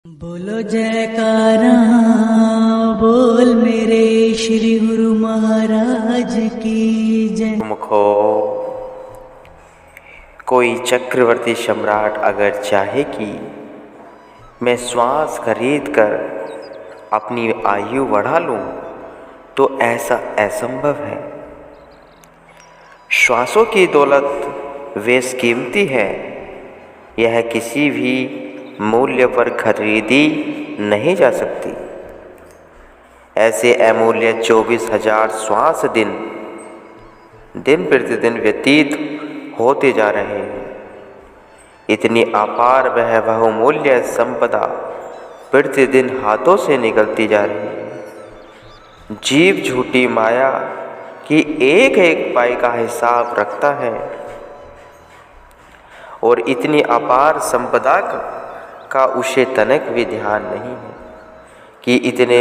बोलो जयकारा बोल मेरे श्री गुरु महाराज की जय। मुखो कोई चक्रवर्ती सम्राट अगर चाहे कि मैं श्वास खरीद कर अपनी आयु बढ़ा लूं, तो ऐसा असंभव है। श्वासों की दौलत बेशकीमती है, यह किसी भी मूल्य पर खरीदी नहीं जा सकती। ऐसे अमूल्य 24,000 श्वास दिन प्रतिदिन व्यतीत होते जा रहे हैं। इतनी अपार वह बहुमूल्य संपदा प्रतिदिन हाथों से निकलती जा रही है। जीव झूठी माया की एक एक पाई का हिसाब रखता है और इतनी अपार संपदा का उसे तनिक भी ध्यान नहीं है कि इतने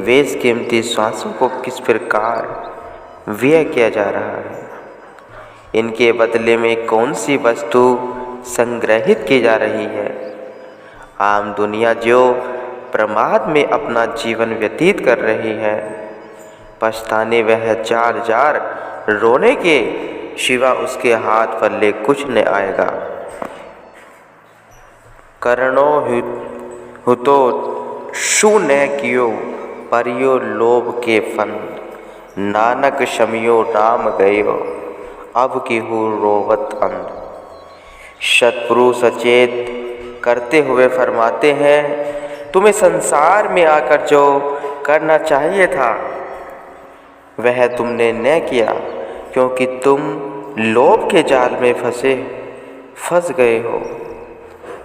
बेशकीमती श्वासों को किस प्रकार व्यय किया जा रहा है। इनके बदले में कौन सी वस्तु संग्रहित की जा रही है। आम दुनिया जो प्रमाद में अपना जीवन व्यतीत कर रही है, पछताने वह जार जार रोने के सिवा उसके हाथ पल्ले कुछ न आएगा। करणो हुतो शु न कियो परियो लोभ के फन, नानक शमियो राम गयो अब किहु रोवत अंध। सतपुरुष सचेत करते हुए फरमाते हैं, तुम्हें संसार में आकर जो करना चाहिए था वह तुमने न किया, क्योंकि तुम लोभ के जाल में फंस गए हो।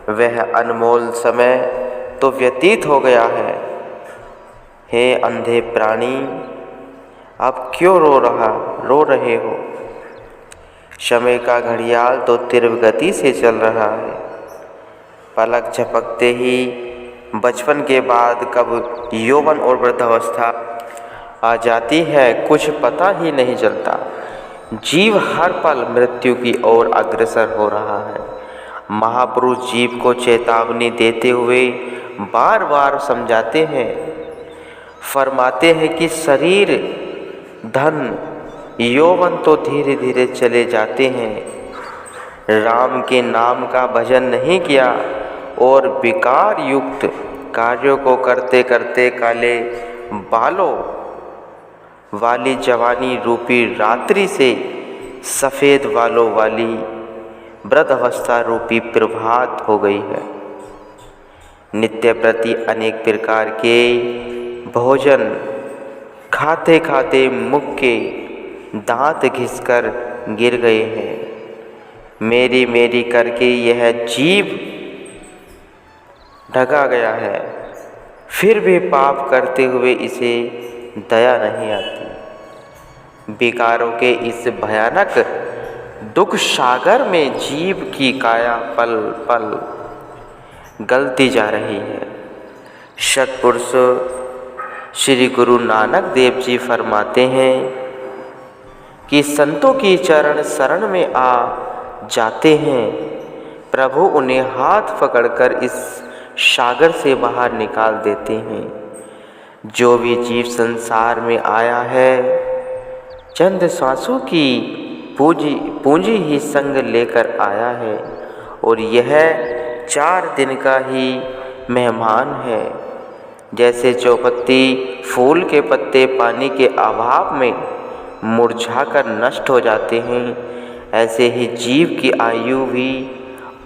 वह अनमोल समय तो व्यतीत हो गया है। हे अंधे प्राणी, अब क्यों रो रहे हो। समय का घड़ियाल तो तीव्र गति से चल रहा है। पलक झपकते ही बचपन के बाद कब यौवन और वृद्धावस्था आ जाती है, कुछ पता ही नहीं चलता। जीव हर पल मृत्यु की ओर अग्रसर हो रहा है। महापुरुष जीव को चेतावनी देते हुए बार बार समझाते हैं, फरमाते हैं कि शरीर, धन, यौवन तो धीरे धीरे चले जाते हैं। राम के नाम का भजन नहीं किया और विकार युक्त कार्यों को करते करते काले बालों वाली जवानी रूपी रात्रि से सफ़ेद बालों वाली वृद्धावस्था रूपी प्रभात हो गई है। नित्य प्रति अनेक प्रकार के भोजन खाते खाते मुख के दांत घिसकर गिर गए हैं। मेरी मेरी करके यह जीव ढका गया है, फिर भी पाप करते हुए इसे दया नहीं आती। विकारों के इस भयानक दुख सागर में जीव की काया पल पल गलती जा रही है। सतपुरुष श्री गुरु नानक देव जी फरमाते हैं कि संतों की चरण शरण में आ जाते हैं, प्रभु उन्हें हाथ पकड़कर इस सागर से बाहर निकाल देते हैं। जो भी जीव संसार में आया है, चंद सांसों की पूंजी ही संग लेकर आया है और यह 4 दिन का ही मेहमान है। जैसे चौपत्ती फूल के पत्ते पानी के अभाव में मुरझाकर नष्ट हो जाते हैं, ऐसे ही जीव की आयु भी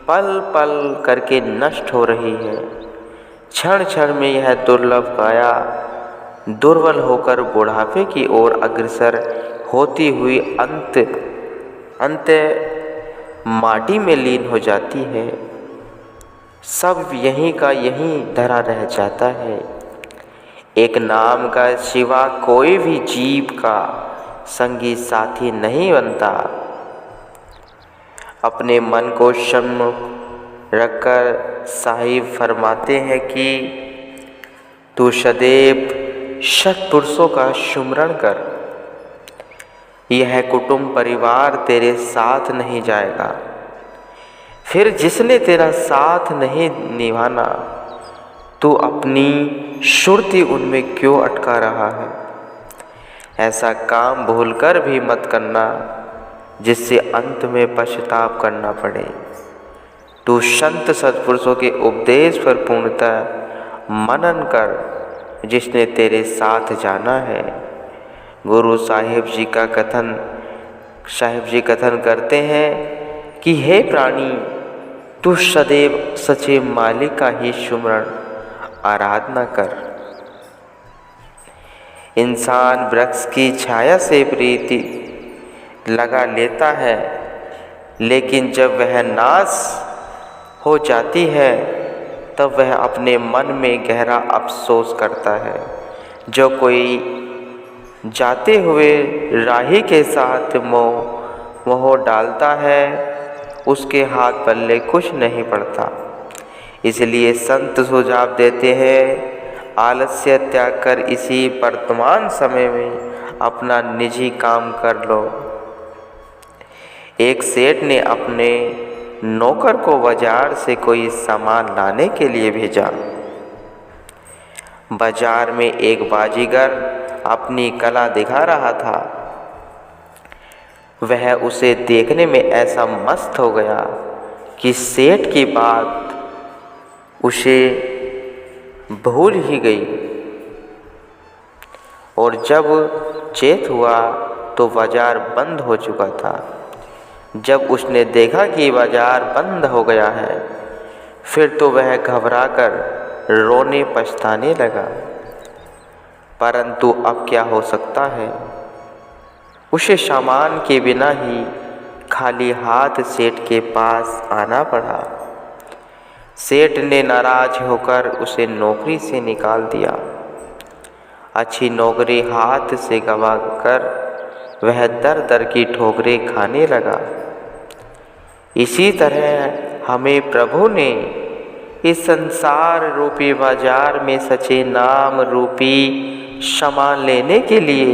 पल पल करके नष्ट हो रही है। क्षण क्षण में यह दुर्लभ काया दुर्बल होकर बुढ़ापे की ओर अग्रसर होती हुई अंत माटी में लीन हो जाती है। सब यहीं का यहीं धरा रह जाता है। एक नाम का सिवा कोई भी जीव का संगी साथी नहीं बनता। अपने मन को सम्मुख रखकर साहिब फरमाते हैं कि तू सदैव सत्पुरुषों का सुमरण कर, यह कुटुंब परिवार तेरे साथ नहीं जाएगा। फिर जिसने तेरा साथ नहीं निभाना तू अपनी सुरती उनमें क्यों अटका रहा है? ऐसा काम भूलकर भी मत करना जिससे अंत में पश्चाताप करना पड़े। तू संत सत्पुरुषों के उपदेश पर पूर्णतः मनन कर जिसने तेरे साथ जाना है। गुरु साहिब जी कथन करते हैं कि हे प्राणी, तू सदैव सच्चे मालिक का ही सुमरण आराधना कर। इंसान वृक्ष की छाया से प्रीति लगा लेता है, लेकिन जब वह नाश हो जाती है तब वह अपने मन में गहरा अफसोस करता है। जो कोई जाते हुए राही के साथ मोह डालता है उसके हाथ पल्ले कुछ नहीं पड़ता। इसलिए संत सुझाव देते हैं, आलस्य त्याग कर इसी वर्तमान समय में अपना निजी काम कर लो। एक सेठ ने अपने नौकर को बाजार से कोई सामान लाने के लिए भेजा। बाजार में एक बाजीगर अपनी कला दिखा रहा था। वह उसे देखने में ऐसा मस्त हो गया कि सेठ की बात उसे भूल ही गई, और जब चेत हुआ तो बाजार बंद हो चुका था। जब उसने देखा कि बाजार बंद हो गया है, फिर तो वह घबराकर रोने पछताने लगा। परंतु अब क्या हो सकता है, उसे सामान के बिना ही खाली हाथ सेठ के पास आना पड़ा। सेठ ने नाराज होकर उसे नौकरी से निकाल दिया। अच्छी नौकरी हाथ से गवा कर वह दर दर की ठोकरें खाने लगा। इसी तरह हमें प्रभु ने इस संसार रूपी बाजार में सच्चे नाम रूपी सामान लेने के लिए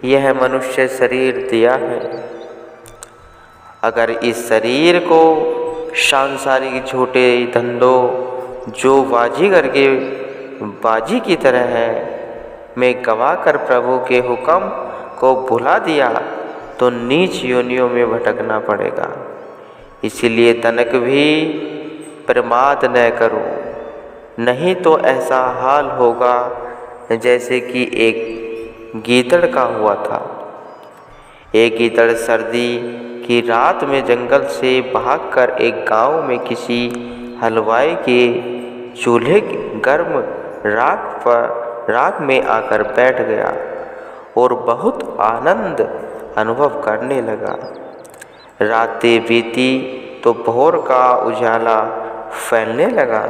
यह मनुष्य शरीर दिया है। अगर इस शरीर को सांसारिक झूठे धंधों जो बाजीगर के बाजी की तरह है में गवा कर प्रभु के हुक्म को भुला दिया तो नीच योनियों में भटकना पड़ेगा। इसलिए तनक भी प्रमाद न करो, नहीं तो ऐसा हाल होगा जैसे कि एक गीदड़ का हुआ था। एक गीदड़ सर्दी की रात में जंगल से भागकर एक गांव में किसी हलवाई के चूल्हे गर्म राख में आकर बैठ गया और बहुत आनंद अनुभव करने लगा। रातें बीती तो भोर का उजाला फैलने लगा।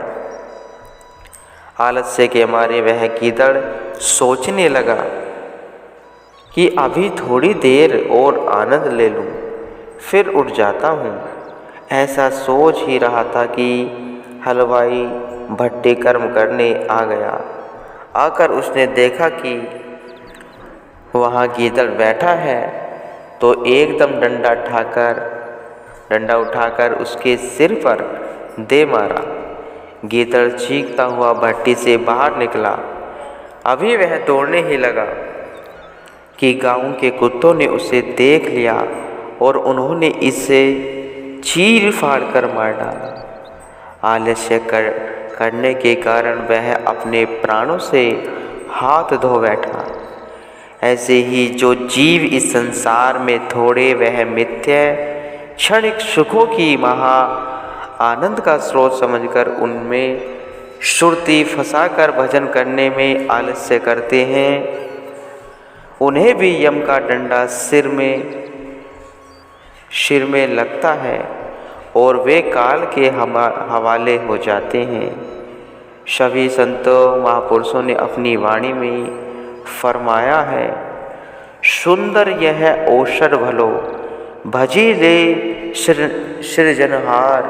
आलस्य के मारे वह गीदड़ सोचने लगा कि अभी थोड़ी देर और आनंद ले लूं, फिर उठ जाता हूँ। ऐसा सोच ही रहा था कि हलवाई भट्टी कर्म करने आ गया। आकर उसने देखा कि वहाँ गीदड़ बैठा है तो एकदम डंडा उठाकर उसके सिर पर दे मारा। गीदड़ चीखता हुआ भट्टी से बाहर निकला। अभी वह दौड़ने ही लगा कि गांव के कुत्तों ने उसे देख लिया और उन्होंने इसे चीर फाड़ कर मार डाला। आलस्य करने के कारण वह अपने प्राणों से हाथ धो बैठा। ऐसे ही जो जीव इस संसार में थोड़े वह मिथ्या क्षणिक सुखों की महा आनंद का स्रोत समझकर उनमें सुरती फंसाकर भजन करने में आलस्य करते हैं, उन्हें भी यम का डंडा सिर में लगता है और वे काल के हवाले हो जाते हैं। सभी संतों महापुरुषों ने अपनी वाणी में फरमाया है, सुंदर यह औषध भलो भजी ले सृजनहार,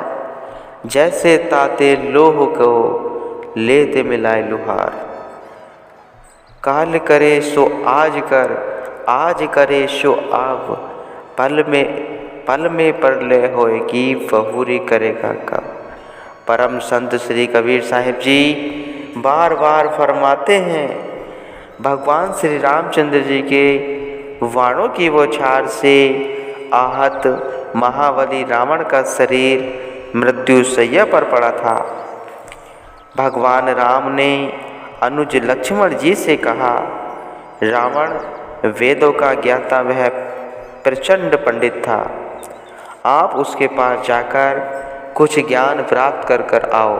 जैसे ताते लोह को लेते मिलाए लुहार। काल करे सो आज कर, आज करे सो आब, पल में परलय होएगी बहुरी करेगा कब। परम संत श्री कबीर साहिब जी बार बार फरमाते हैं, भगवान श्री रामचंद्र जी के वाणों की बौछार से आहत महाबली रावण का शरीर मृत्यु शैया पर पड़ा था। भगवान राम ने अनुज लक्ष्मण जी से कहा, रावण वेदों का ज्ञाता वह प्रचंड पंडित था, आप उसके पास जाकर कुछ ज्ञान प्राप्त कर कर आओ।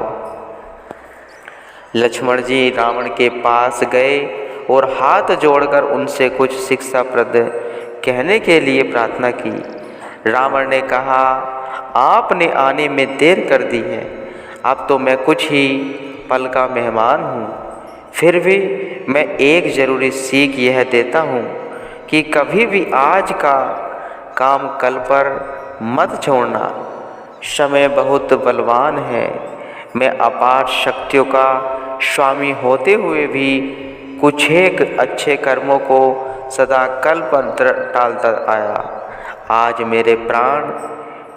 लक्ष्मण जी रावण के पास गए और हाथ जोड़कर उनसे कुछ शिक्षाप्रद कहने के लिए प्रार्थना की। रावण ने कहा, आपने आने में देर कर दी है, अब तो मैं कुछ ही पल का मेहमान हूँ, फिर भी मैं एक ज़रूरी सीख यह देता हूँ कि कभी भी आज का काम कल पर मत छोड़ना। समय बहुत बलवान है, मैं अपार शक्तियों का स्वामी होते हुए भी कुछ एक अच्छे कर्मों को सदा कल पर टालता आया। आज मेरे प्राण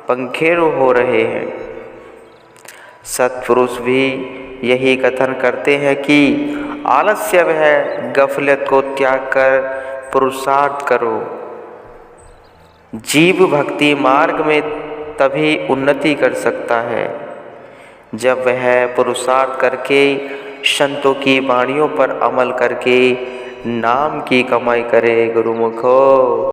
पंखेरु हो रहे हैं। सत्पुरुष भी यही कथन करते हैं कि आलस्य वह गफलत को त्याग कर पुरुषार्थ करो। जीव भक्ति मार्ग में तभी उन्नति कर सकता है जब वह पुरुषार्थ करके संतों की वाणियों पर अमल करके नाम की कमाई करे। गुरुमुखो।